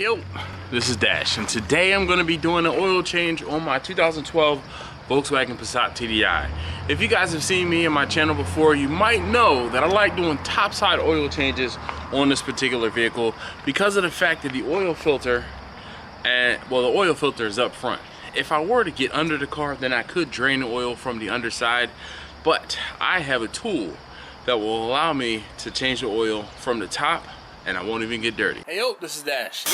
Yo, this is Dash, and today I'm going to be doing an oil change on my 2012 Volkswagen Passat TDI. If you guys have seen me in my channel before, you might know that I like doing topside oil changes on this particular vehicle because of the fact that the oil filter, the oil filter is up front. If I were to get under the car, then I could drain the oil from the underside, but I have a tool that will allow me to change the oil from the top and I won't even get dirty. Hey yo, this is Dash.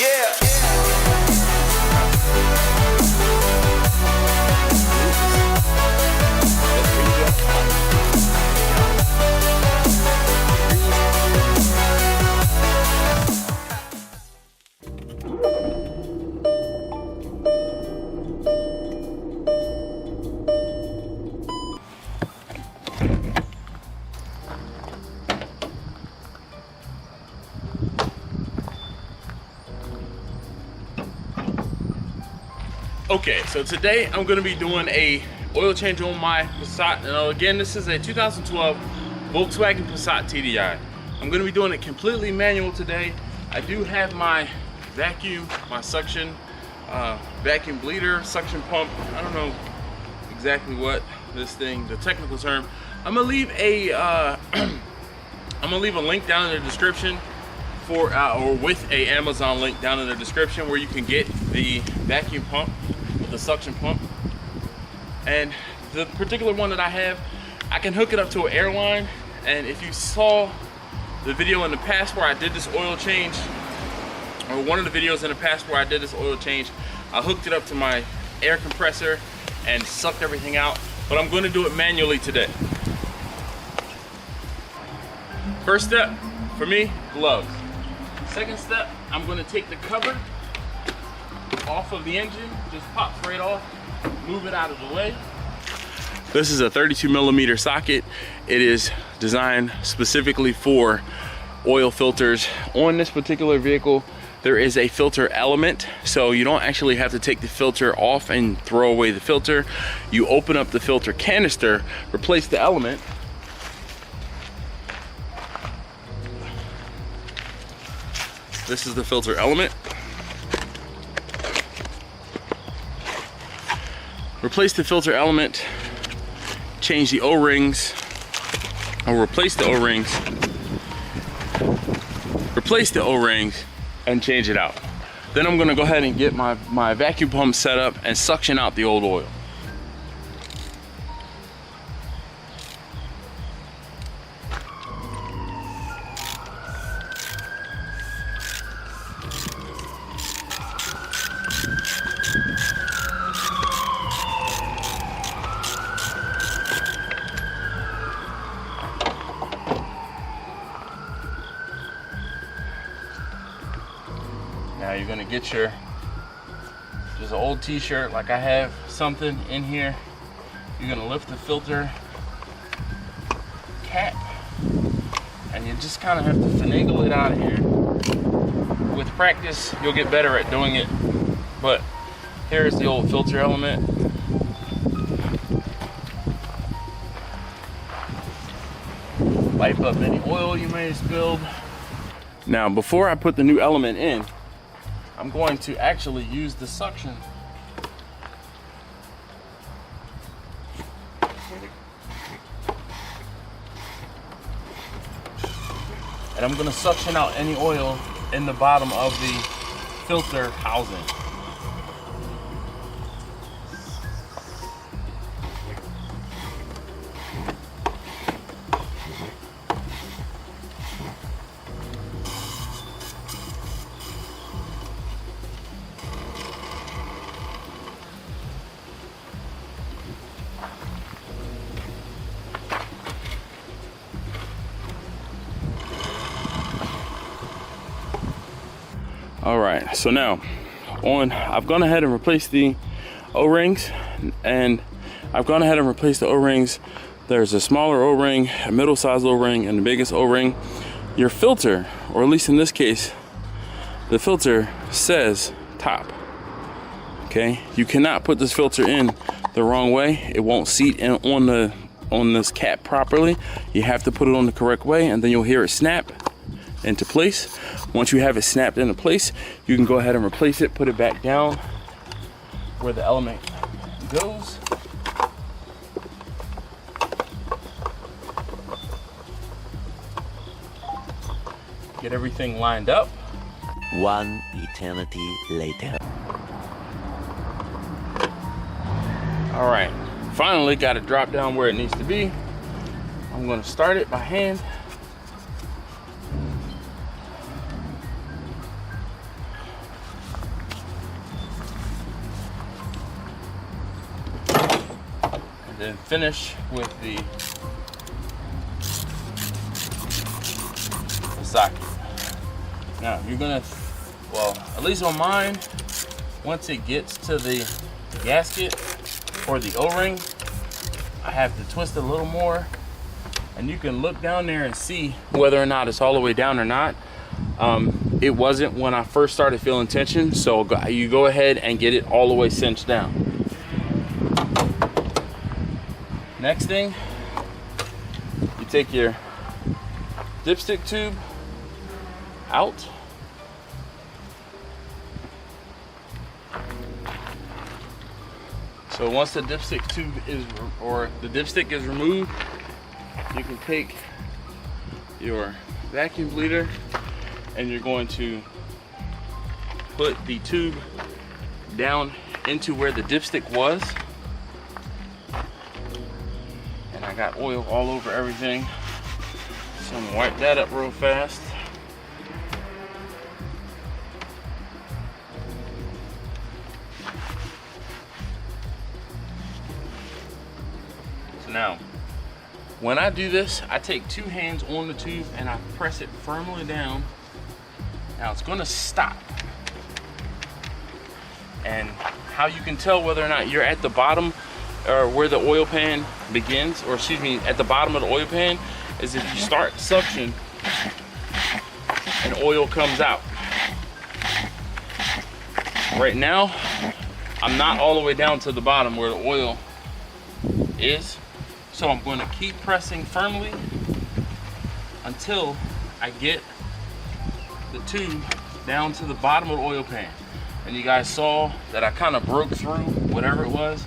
Okay, so today I'm going to be doing a oil change on my Passat. And again, this is a 2012 Volkswagen Passat TDI. I'm going to be doing it completely manual today. I do have my vacuum, my suction, vacuum bleeder, suction pump. I don't know exactly what this thing, the technical term. I'm gonna leave a link down in the description for or with a Amazon link down in the description where you can get the vacuum pump with the suction pump. And the particular one that I have, I can hook it up to an airline. And if you saw the video in the past where I did this oil change, or one of the videos in the past where I did this oil change, I hooked it up to my air compressor and sucked everything out. But I'm going to do it manually today. First step for me, gloves. Second step, I'm going to take the cover off of the engine, just pops right off, move it out of the way. This is a 32mm socket. It is designed specifically for oil filters. On this particular vehicle, there is a filter element, so you don't actually have to take the filter off and throw away the filter. You open up the filter canister, replace the element, this is the filter element. Replace the filter element, change the O-rings, or replace the O-rings, and change it out. Then I'm gonna go ahead and get my vacuum pump set up and suction out the old oil. Now you're gonna get just an old t-shirt, like I have something in here. You're gonna lift the filter cap and you just kind of have to finagle it out of here. With practice, you'll get better at doing it. But here's the old filter element. Wipe up any oil you may have spilled. Now, before I put the new element in, I'm going to actually use the suction and I'm going to suction out any oil in the bottom of the filter housing. All right, so now I've gone ahead and replaced the O-rings, and I've gone ahead and replaced the O-rings. There's a smaller O-ring, a middle-sized O-ring, and the biggest O-ring. Your filter, or at least in this case, the filter says top. Okay, you cannot put this filter in the wrong way. It won't seat in on this cap properly. You have to put it on the correct way, and then you'll hear it snap, into place. Once you have it snapped into place, you can go ahead and replace it, put it back down where the element goes. Get everything lined up. One eternity later. All right, finally got it dropped down where it needs to be. I'm gonna start it by hand. And then finish with the socket. Now you're gonna, well, at least on mine, once it gets to the gasket or the O-ring, I have to twist it a little more, and you can look down there and see whether or not it's all the way down or not. It wasn't when I first started feeling tension, so you go ahead and get it all the way cinched down. Next thing, you take your dipstick tube out. So once the dipstick tube is, or the dipstick is removed, you can take your vacuum bleeder and you're going to put the tube down into where the dipstick was. And I got oil all over everything, so I'm gonna wipe that up real fast. Now, when I do this, I take two hands on the tube and I press it firmly down. Now it's gonna stop. And how you can tell whether or not you're at the bottom or where the oil pan begins, or excuse me, at the bottom of the oil pan, is if you start suction and oil comes out. Right now, I'm not all the way down to the bottom where the oil is. So I'm going to keep pressing firmly until I get the tube down to the bottom of the oil pan. And you guys saw that I kind of broke through whatever it was,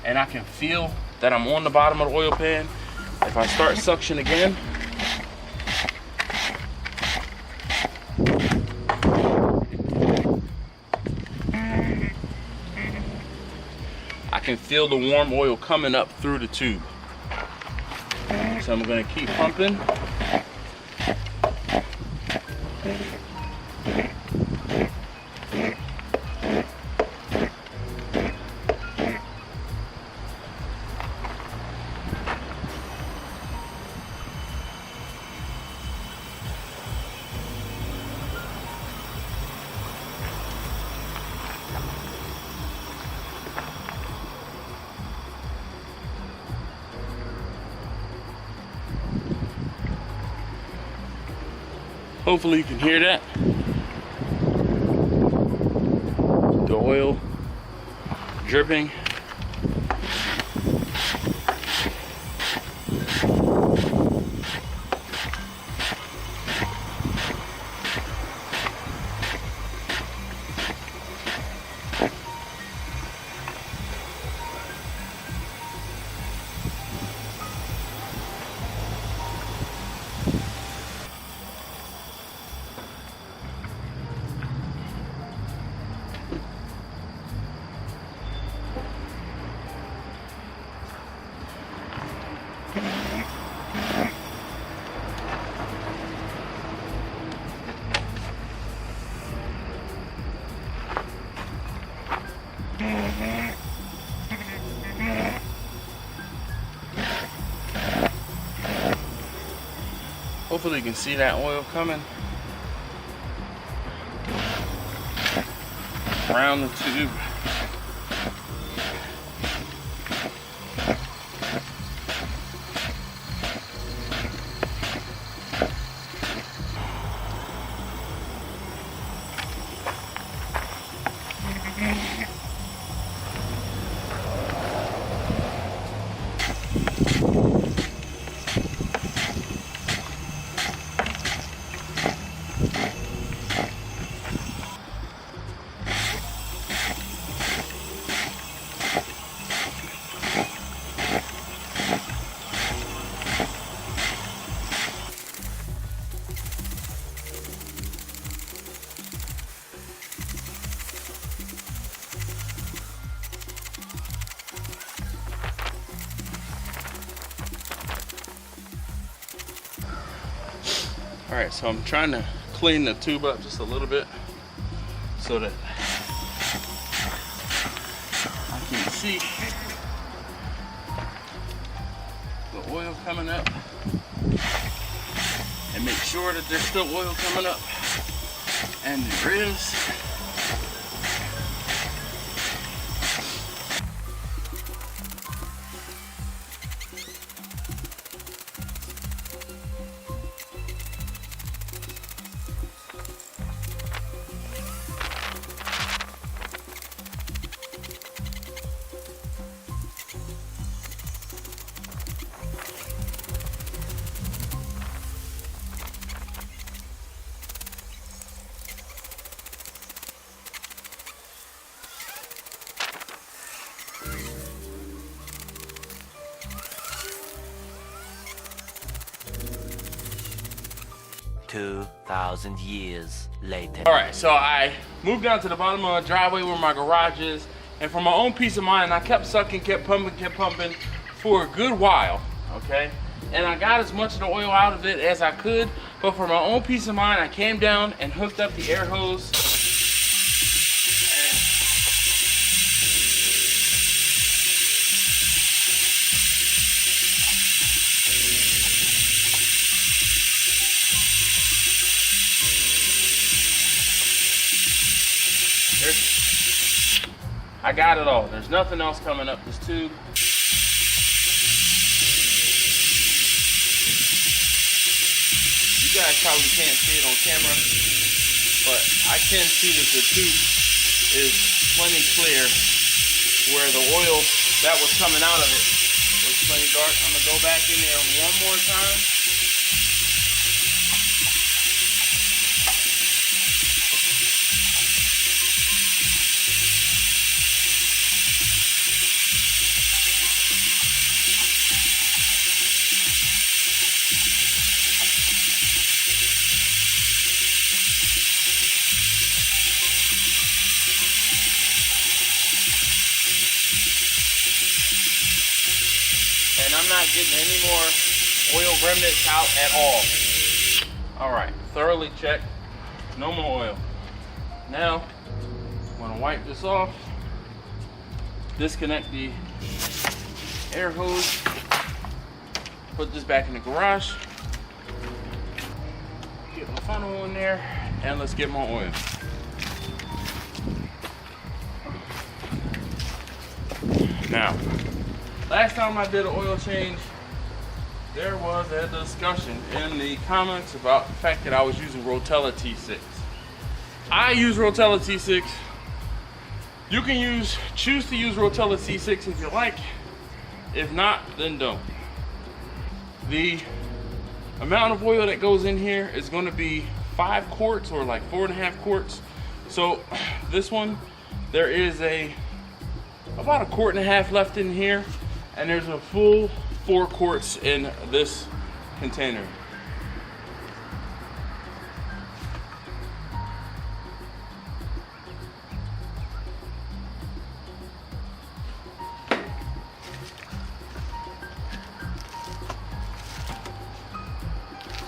and I can feel that I'm on the bottom of the oil pan. If I start suction again, I can feel the warm oil coming up through the tube. So I'm going to keep pumping. Hopefully you can hear that. The oil dripping. Hopefully you can see that oil coming around the tube. Alright, so I'm trying to clean the tube up just a little bit so that I can see the oil coming up and make sure that there's still oil coming up, and there is. $2,000 years later. All right, so I moved down to the bottom of the driveway where my garage is, and for my own peace of mind, I kept sucking, kept pumping for a good while, okay? And I got as much of the oil out of it as I could, but for my own peace of mind, I came down and hooked up the air hose. I got it all. There's nothing else coming up this tube. You guys probably can't see it on camera, but I can see that the tube is plenty clear where the oil that was coming out of it was plenty dark. I'm gonna go back in there one more time. And I'm not getting any more oil remnants out at all. All right, thoroughly checked, no more oil. Now, I'm gonna wipe this off, disconnect the air hose, put this back in the garage, get my funnel in there, and let's get more oil. Now, last time I did an oil change, there was a discussion in the comments about the fact that I was using Rotella T6. I use Rotella T6. You can choose to use Rotella T6 if you like. If not, then don't. The amount of oil that goes in here is going to be 5 quarts or like 4.5 quarts. So this one, there is about 1.5 quarts left in here, and there's a full 4 quarts in this container.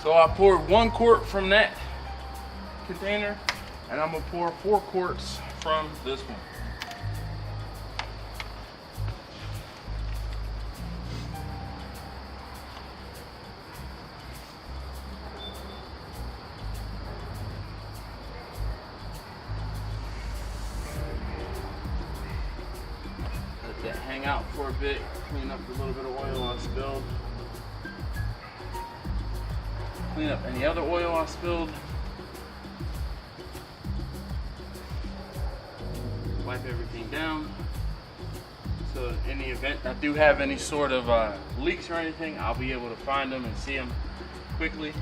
So I poured 1 quart from that container, and I'm gonna pour 4 quarts from this one. Let that hang out for a bit, clean up the little bit of oil I spilled. Clean up any other oil I spilled. Wipe everything down. So in the event I do have any sort of leaks or anything, I'll be able to find them and see them quickly.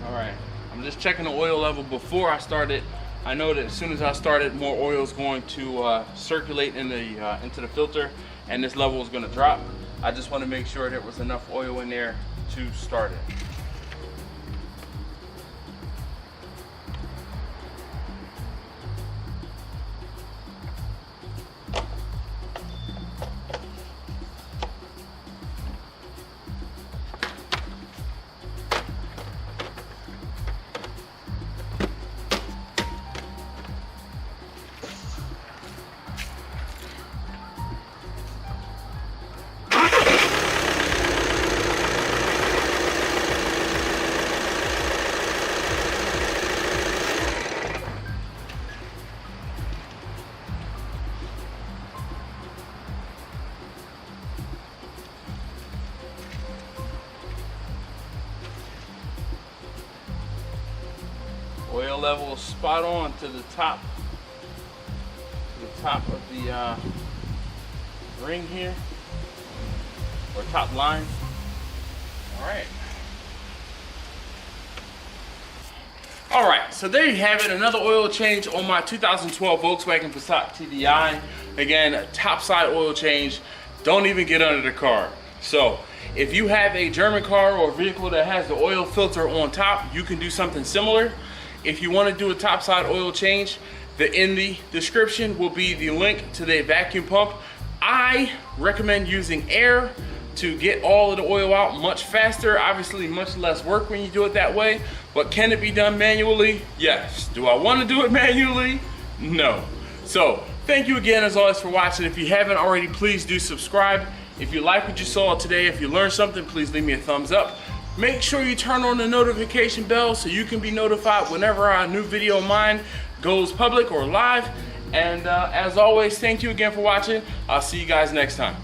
Alright, I'm just checking the oil level before I started. I know that as soon as I started, more oil is going to circulate in the into the filter, and this level is going to drop. I just want to make sure there was enough oil in there to start it. Oil level is spot on to the top of the ring here, or top line. All right, so there you have it, another oil change on my 2012 Volkswagen Passat TDI. Again, a top side oil change. Don't even get under the car. So if you have a German car or a vehicle that has the oil filter on top, you can do something similar. If you want to do a topside oil change, in the description will be the link to the vacuum pump. I recommend using air to get all of the oil out much faster. Obviously much less work when you do it that way, but can it be done manually? Yes. Do I want to do it manually? No. So thank you again as always for watching. If you haven't already, please do subscribe. If you like what you saw today, if you learned something, please leave me a thumbs up. Make sure you turn on the notification bell so you can be notified whenever a new video of mine goes public or live. And as always, thank you again for watching. I'll see you guys next time.